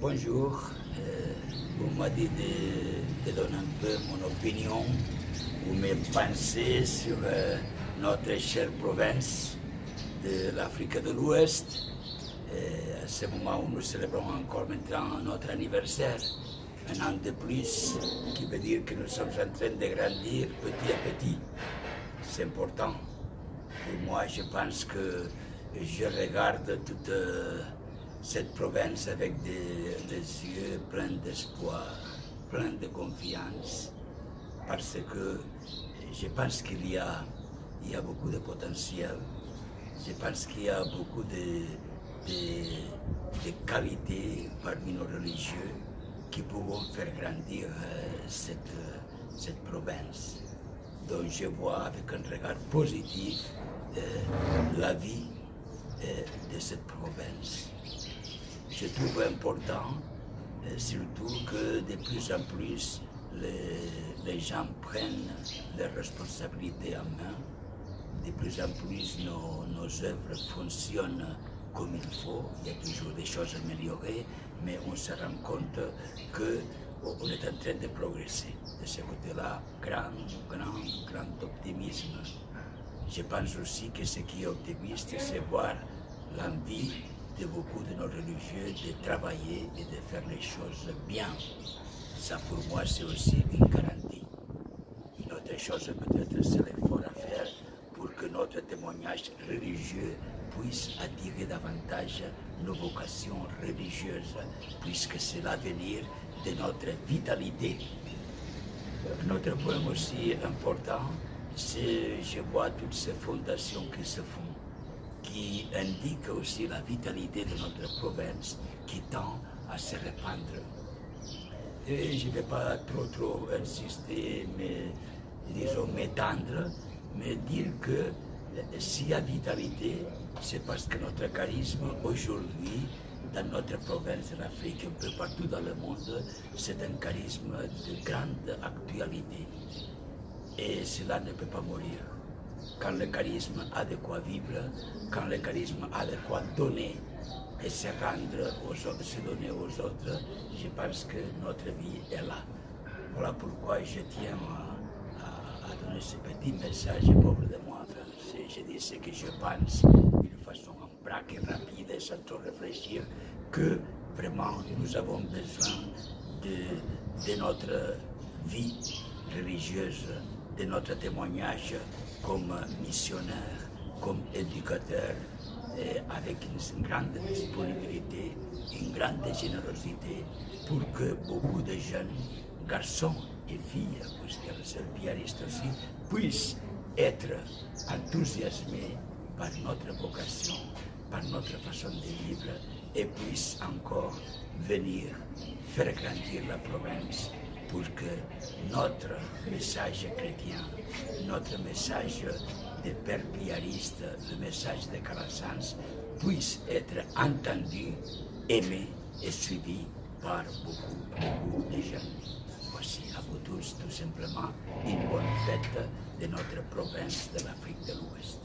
Bonjour, vous m'avez dit de donner un peu mon opinion ou mes pensées sur notre chère province de l'Afrique de l'Ouest. À ce moment où nous célébrons encore maintenant notre anniversaire, un an de plus, qui veut dire que nous sommes en train de grandir petit à petit. C'est important. Pour moi, je pense que je regarde toute cette province avec des yeux pleins d'espoir, pleins de confiance, parce que je pense qu'il y a beaucoup de potentiel, je pense qu'il y a beaucoup de qualités parmi nos religieux qui pourront faire grandir cette province. Donc je vois avec un regard positif la vie de cette province. Je trouve important, surtout que de plus en plus, les gens prennent leurs responsabilités en main. De plus en plus, nos œuvres fonctionnent comme il faut. Il y a toujours des choses à améliorer, mais on se rend compte qu'on est en train de progresser. De ce côté-là, grand optimisme. Je pense aussi que ce qui est optimiste, c'est voir l'envie de beaucoup de nos religieux de travailler et de faire les choses bien. Ça pour moi c'est aussi une garantie. Une autre chose peut-être c'est l'effort à faire pour que notre témoignage religieux puisse attirer davantage nos vocations religieuses, puisque c'est l'avenir de notre vitalité. Un autre point aussi important, c'est je vois toutes ces fondations qui se font, qui indique aussi la vitalité de notre province qui tend à se répandre. Et je ne vais pas trop insister, mais disons m'étendre, mais dire que s'il y a vitalité, c'est parce que notre charisme aujourd'hui, dans notre province de l'Afrique, un peu partout dans le monde, c'est un charisme de grande actualité. Et cela ne peut pas mourir. Quand le charisme a de quoi vivre, quand le charisme a de quoi donner et se rendre aux autres, se donner aux autres, je pense que notre vie est là. Voilà pourquoi je tiens à donner ce petit message pauvre de moi. Enfin, je dis ce que je pense d'une façon en braque et rapide et sans trop réfléchir, que vraiment nous avons besoin de notre vie religieuse, de notre témoignage comme missionnaire, comme éducateur, avec une grande disponibilité, une grande générosité pour que beaucoup de jeunes garçons et filles, puisque le seul pianiste aussi, puissent être enthousiasmés par notre vocation, par notre façon de vivre et puissent encore venir faire grandir la province pour que notre message chrétien, notre message de père piariste, le message de Calasanz, puisse être entendu, aimé et suivi par beaucoup de jeunes. Voici à vous tous, tout simplement, une bonne fête de notre province de l'Afrique de l'Ouest.